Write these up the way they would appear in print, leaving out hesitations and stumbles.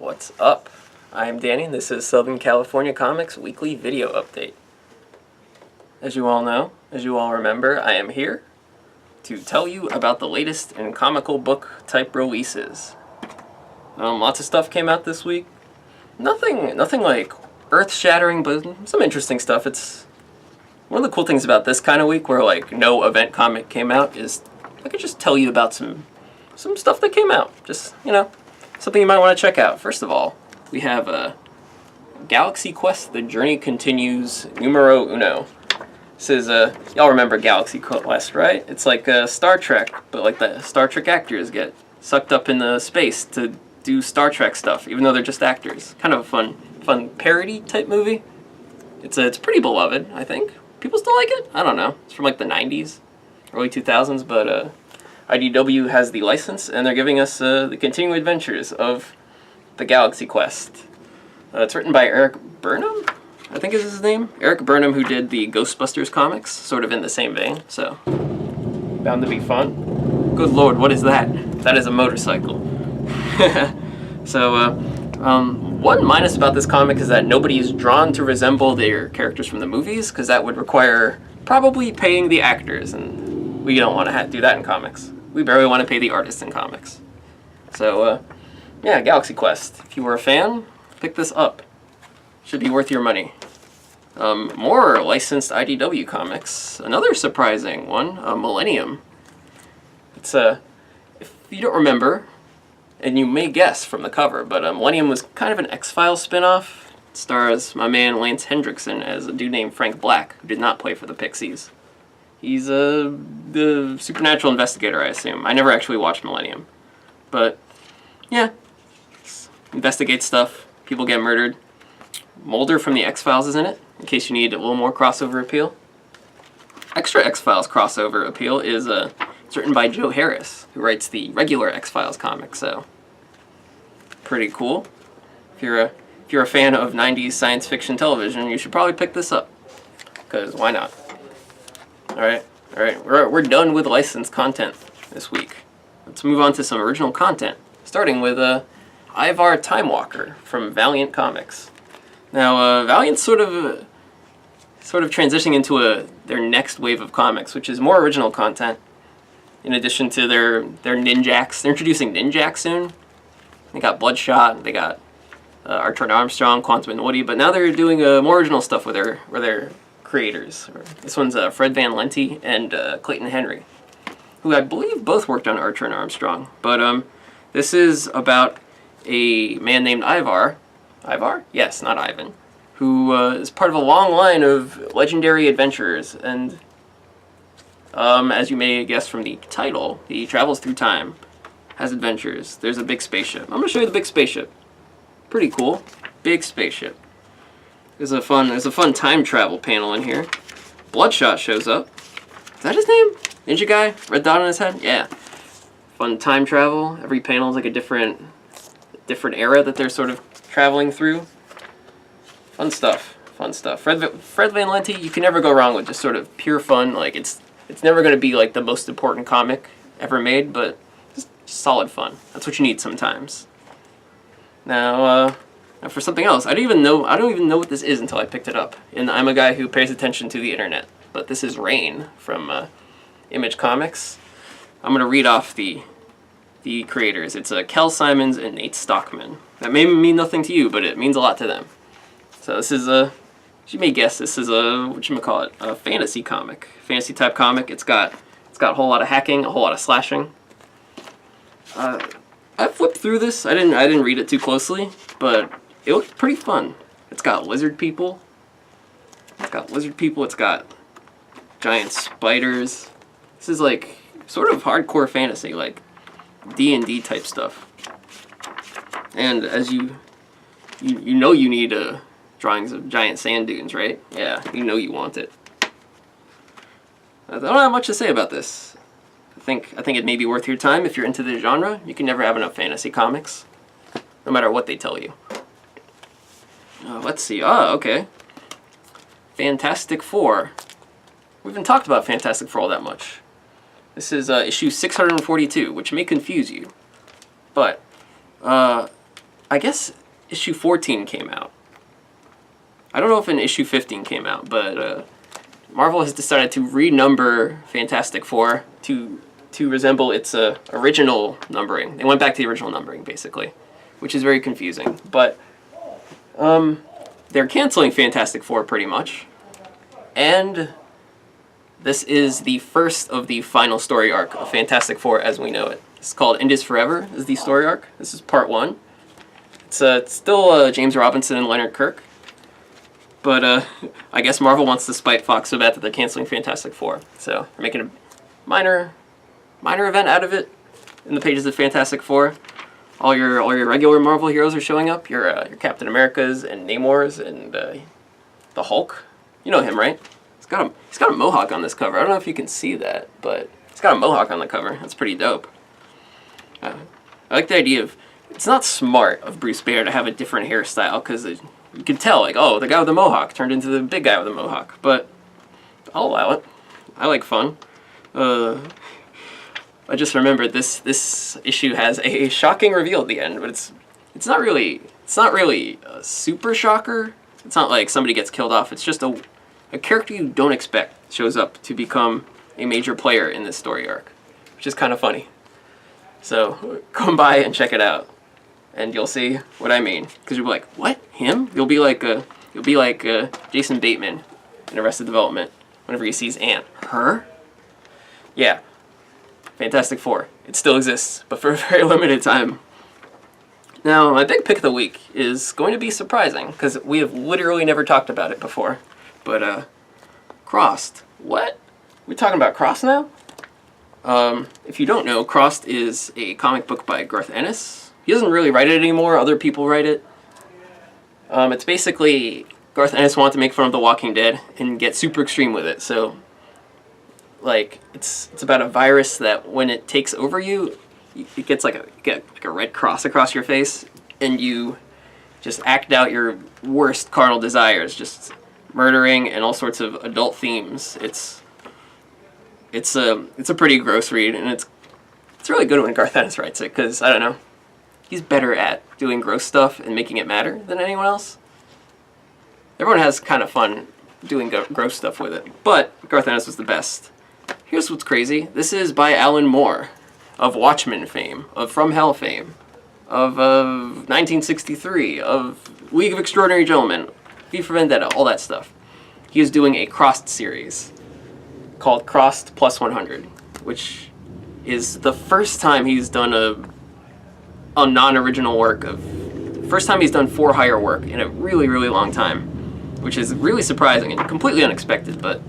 What's up? I'm Danny, and this is Southern California Comics Weekly Video Update. As you all know, as you all remember, I am here to tell you about the latest in comical book type releases. Lots of stuff came out this week. Nothing like earth-shattering, but some interesting stuff. It's one of the cool things about this kind of week where like no event comic came out is I could just tell you about some stuff that came out. Just, something you might want to check out. First of all, we have Galaxy Quest: The Journey Continues numero uno. This is, y'all remember Galaxy Quest, right? It's like Star Trek, but like the Star Trek actors get sucked up in the space to do Star Trek stuff, even though they're just actors. Kind of a fun parody type movie. It's pretty beloved, I think. People still like it? I don't know. It's from like the 90s, early 2000s, but IDW has the license, and they're giving us the continuing adventures of the Galaxy Quest. It's written by Eric Burnham, I think is his name. Eric Burnham, who did the Ghostbusters comics, sort of in the same vein, so bound to be fun. Good lord, what is that? That is a motorcycle. So, one minus about this comic is that nobody is drawn to resemble their characters from the movies, because that would require probably paying the actors, and we don't want to do that in comics. We barely want to pay the artists in comics. So, yeah, Galaxy Quest. If you were a fan, pick this up. Should be worth your money. More licensed IDW comics. Another surprising one, Millennium. It's if you don't remember, and you may guess from the cover, but Millennium was kind of an X-Files spinoff. It stars my man Lance Hendrickson as a dude named Frank Black, who did not play for the Pixies. He's the supernatural investigator, I assume. I never actually watched Millennium. But, yeah. Investigate stuff. People get murdered. Mulder from the X-Files is in it, in case you need a little more crossover appeal. Extra X-Files crossover appeal is it's written by Joe Harris, who writes the regular X-Files comics, so pretty cool. If you're a fan of 90s science fiction television, you should probably pick this up, because why not? Alright, we're done with licensed content this week. Let's move on to some original content, starting with Ivar Time Walker from Valiant Comics. Now, Valiant's sort of transitioning into their next wave of comics, which is more original content. In addition to their Ninjaks, they're introducing Ninjak soon. They got Bloodshot, they got Archer and Armstrong, Quantum and Woody, but now they're doing more original stuff with their creators. This one's Fred Van Lente and Clayton Henry, who I believe both worked on Archer and Armstrong. But this is about a man named Ivar? Yes, not Ivan. Who is part of a long line of legendary adventurers, and as you may guess from the title, he travels through time, has adventures. There's a big spaceship. I'm going to show you the big spaceship. Pretty cool. Big spaceship. There's a fun time travel panel in here. Bloodshot shows up. Is that his name? Ninja guy? Red dot on his head? Yeah. Fun time travel. Every panel is like a different era that they're sort of traveling through. Fun stuff. Fred Van Lente, you can never go wrong with just sort of pure fun. Like it's never going to be like the most important comic ever made, but just solid fun. That's what you need sometimes. Now for something else, I don't even know what this is until I picked it up. And I'm a guy who pays attention to the internet. But this is Reyn from Image Comics. I'm going to read off the creators. It's Kel Simons and Nate Stockman. That may mean nothing to you, but it means a lot to them. So this is you may guess this is a fantasy comic, fantasy type comic. It's got a whole lot of hacking, a whole lot of slashing. I flipped through this. I didn't read it too closely, but it looked pretty fun. It's got lizard people. It's got giant spiders. This is like sort of hardcore fantasy, like D&D type stuff. And as you need drawings of giant sand dunes, right? Yeah, you want it. I don't have much to say about this. I think it may be worth your time if you're into the genre. You can never have enough fantasy comics, no matter what they tell you. Let's see. Okay. Fantastic Four. We haven't talked about Fantastic Four all that much. This is issue 642, which may confuse you, but I I guess issue 14 came out. I don't know if an issue 15 came out, but Marvel has decided to renumber Fantastic Four to resemble its original numbering. They went back to the original numbering, basically, which is very confusing. But they're canceling Fantastic Four pretty much. And this is the first of the final story arc of Fantastic Four as we know it. It's called End is Forever, is the story arc. This is part 1. It's still James Robinson and Leonard Kirk. But I guess Marvel wants to spite Fox so bad that they're canceling Fantastic Four. So they're making a minor event out of it in the pages of Fantastic Four. All your regular Marvel heroes are showing up. Your Captain Americas and Namors and the Hulk. You know him, right? He's got a mohawk on this cover. I don't know if you can see that, but he's got a mohawk on the cover. That's pretty dope. I like the idea of, it's not smart of Bruce Banner to have a different hairstyle, because you can tell, like, oh, the guy with the mohawk turned into the big guy with the mohawk. But I'll allow it. I like fun. I just remembered this issue has a shocking reveal at the end, but it's not really a super shocker. It's not like somebody gets killed off. It's just a character you don't expect shows up to become a major player in this story arc, which is kind of funny. So come by and check it out, and you'll see what I mean. Because you'll be like, what? Him? You'll be like Jason Bateman in Arrested Development whenever he sees Ant. Her? Yeah. Fantastic Four. It still exists, but for a very limited time. Now, my big pick of the week is going to be surprising, because we have literally never talked about it before. But, Crossed. What? We're talking about Crossed now? If you don't know, Crossed is a comic book by Garth Ennis. He doesn't really write it anymore, other people write it. It's basically, Garth Ennis wanted to make fun of The Walking Dead and get super extreme with it, so, like, it's about a virus that when it takes over you, it gets like a red cross across your face, and you just act out your worst carnal desires, just murdering and all sorts of adult themes. It's a pretty gross read, and it's really good when Garth Ennis writes it, because, I don't know, he's better at doing gross stuff and making it matter than anyone else. Everyone has kind of fun doing gross stuff with it, but Garth Ennis was the best. Here's what's crazy. This is by Alan Moore, of Watchmen fame, of From Hell fame, of 1963, of League of Extraordinary Gentlemen, V for Vendetta, all that stuff. He is doing a Crossed series called Crossed Plus 100, which is the first time he's done a non-original work first time he's done for-hire work in a really, really long time, which is really surprising and completely unexpected, but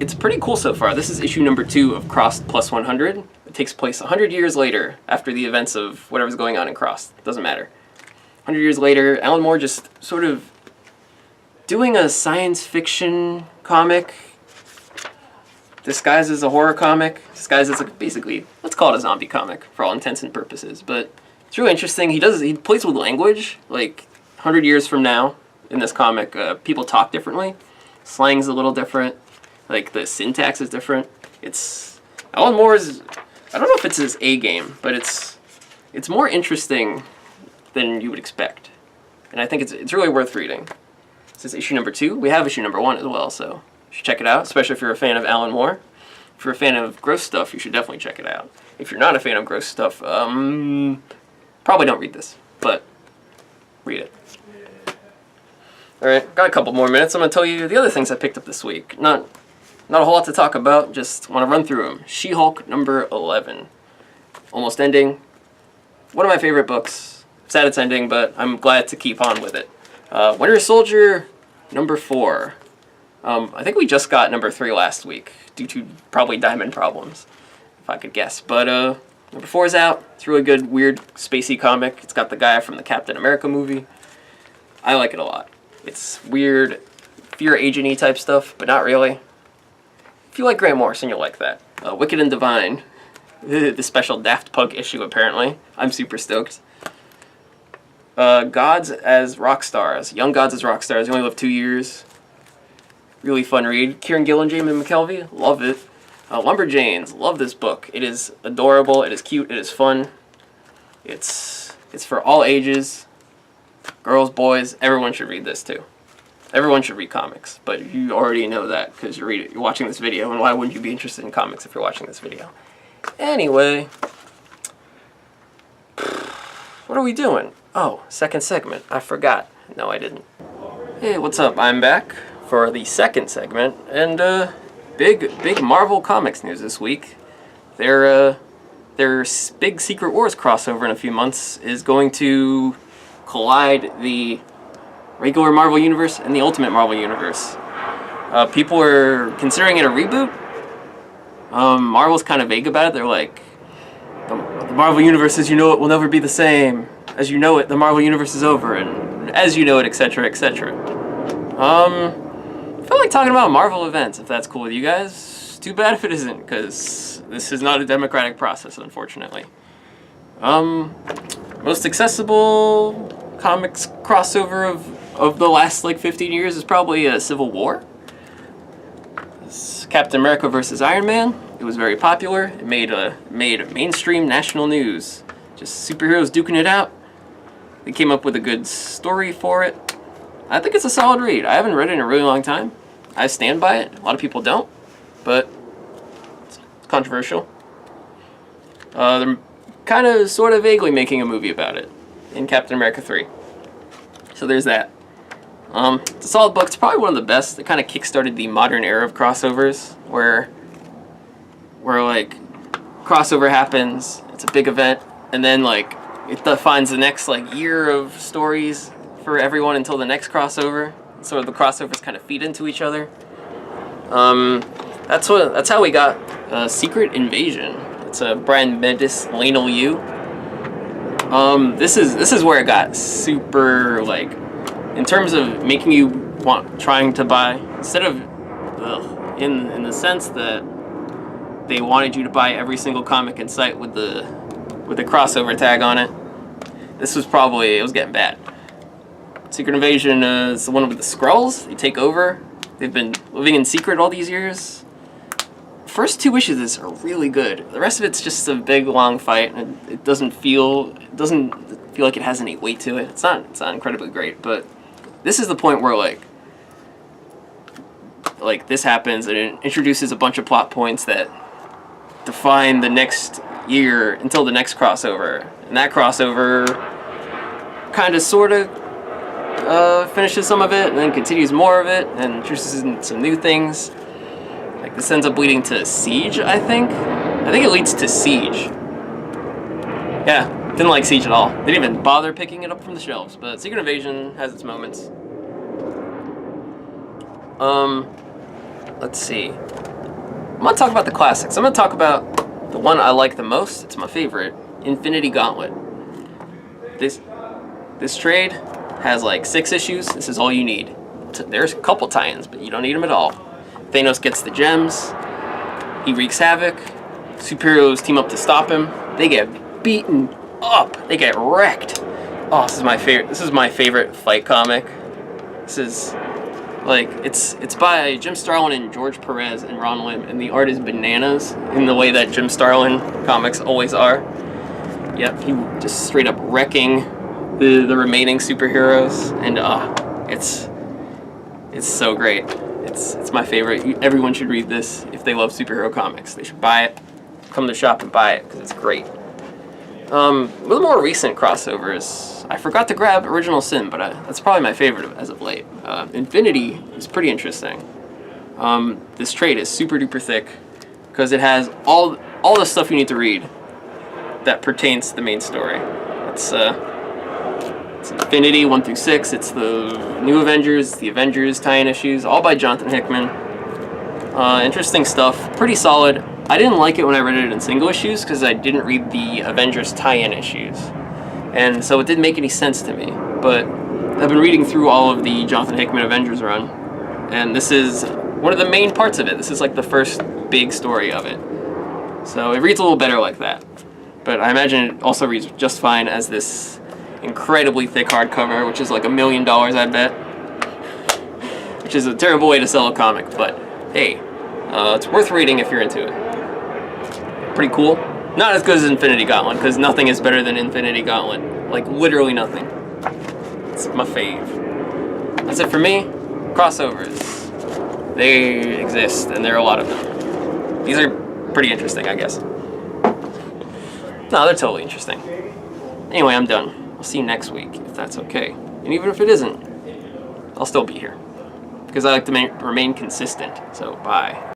it's pretty cool so far. This is issue number 2 of Crossed Plus 100. It takes place 100 years later after the events of whatever's going on in Crossed. Doesn't matter. 100 years later, Alan Moore just sort of doing a science fiction comic disguised as a horror comic, disguised as basically, let's call it a zombie comic for all intents and purposes. But it's really interesting. He plays with language. Like 100 years from now in this comic, people talk differently. Slang's a little different. Like the syntax is different. Alan Moore's, I don't know if it's his A game, but it's more interesting than you would expect. And I think it's really worth reading. This is issue number 2. We have issue number 1 as well, so you should check it out, especially if you're a fan of Alan Moore. If you're a fan of gross stuff, you should definitely check it out. If you're not a fan of gross stuff, probably don't read this, but read it. Alright, got a couple more minutes. I'm going to tell you the other things I picked up this week. Not a whole lot to talk about, just want to run through them. She-Hulk number 11. Almost ending. One of my favorite books. Sad it's ending, but I'm glad to keep on with it. Winter Soldier number 4. I think we just got number 3 last week, due to probably diamond problems, if I could guess. But number 4 is out. It's a really good, weird, spacey comic. It's got the guy from the Captain America movie. I like it a lot. It's weird, fear agent-y type stuff, but not really. If you like Grant Morrison, you'll like that. Wicked and Divine, the special Daft Punk issue, apparently. I'm super stoked. Gods as Rock Stars. Young Gods as Rock Stars. You only live 2 years. Really fun read. Kieran Gillen, Jamie McKelvey. Love it. Lumberjanes. Love this book. It is adorable. It is cute. It is fun. It's for all ages. Girls, boys, everyone should read this too. Everyone should read comics, but you already know that because you're watching this video, and why wouldn't you be interested in comics if you're watching this video? Anyway, what are we doing? Oh, second segment. I forgot. No, I didn't. Hey, what's up? I'm back for the second segment, and big Marvel Comics news this week. Their big Secret Wars crossover in a few months is going to collide the regular Marvel Universe and the Ultimate Marvel Universe. People are considering it a reboot. Marvel's kind of vague about it. They're like, the Marvel Universe as you know it will never be the same. As you know it, the Marvel Universe is over, and as you know it, etc., etc. I feel like talking about Marvel events, if that's cool with you guys. Too bad if it isn't, because this is not a democratic process, unfortunately. Most accessible comics crossover of the last, 15 years is probably Civil War. It's Captain America versus Iron Man. It was very popular. It made mainstream national news. Just superheroes duking it out. They came up with a good story for it. I think it's a solid read. I haven't read it in a really long time. I stand by it. A lot of people don't, but it's controversial. They're kind of, sort of, vaguely making a movie about it in Captain America 3. So there's that. It's a solid book. It's probably one of the best. It kind of kickstarted the modern era of crossovers, where crossover happens. It's a big event, and then it defines the next year of stories for everyone until the next crossover. So the crossovers kind of feed into each other. That's how we got Secret Invasion. It's a Brian Bendis, Lionel Yu. This is where it got super in terms of making you trying to buy, instead of in the sense that they wanted you to buy every single comic in sight with the crossover tag on it. This was it was getting bad. Secret Invasion is the one with the Skrulls. They take over. They've been living in secret all these years. The first 2 issues of this are really good. The rest of it's just a big long fight, and it doesn't feel like it has any weight to it. It's not incredibly great, but this is the point where this happens, and it introduces a bunch of plot points that define the next year until the next crossover. And that crossover kind of sort of finishes some of it and then continues more of it and introduces some new things. This ends up leading to Siege, I think. I think it leads to Siege. Yeah, didn't like Siege at all. They didn't even bother picking it up from the shelves, but Secret Invasion has its moments. Let's see. I'm gonna talk about the classics. I'm gonna talk about the one I like the most. It's my favorite, Infinity Gauntlet. This trade has 6 issues. This is all you need. There's a couple tie-ins, but you don't need them at all. Thanos gets the gems. He wreaks havoc. Superheroes team up to stop him. They get beaten up. They get wrecked. Oh, this is my favorite. This is my favorite fight comic. This is it's by Jim Starlin and George Perez and Ron Lim, and the art is bananas in the way that Jim Starlin comics always are. Yep, he just straight up wrecking the remaining superheroes, and it's so great. It's my favorite. Everyone should read this if they love superhero comics. They should buy it. Come to the shop and buy it because it's great. With the more recent crossovers, I forgot to grab Original Sin, but that's probably my favorite as of late. Infinity is pretty interesting. This trade is super duper thick because it has all the stuff you need to read that pertains to the main story. It's Infinity 1 through 6. It's the New Avengers, the Avengers tie-in issues, all by Jonathan Hickman. Interesting stuff. Pretty solid. I didn't like it when I read it in single issues because I didn't read the Avengers tie-in issues, and so it didn't make any sense to me. But I've been reading through all of the Jonathan Hickman Avengers run, and this is one of the main parts of it. This is the first big story of it, so it reads a little better like that. But I imagine it also reads just fine as this incredibly thick hardcover, which is $1 million, I bet. Which is a terrible way to sell a comic, but hey, it's worth reading if you're into it. Pretty cool. Not as good as Infinity Gauntlet, because nothing is better than Infinity Gauntlet. Literally nothing. It's my fave. That's it for me. Crossovers. They exist, and there are a lot of them. These are pretty interesting, I guess. No, they're totally interesting. Anyway, I'm done. I'll see you next week, if that's okay. And even if it isn't, I'll still be here. Because I like to remain consistent. So, bye.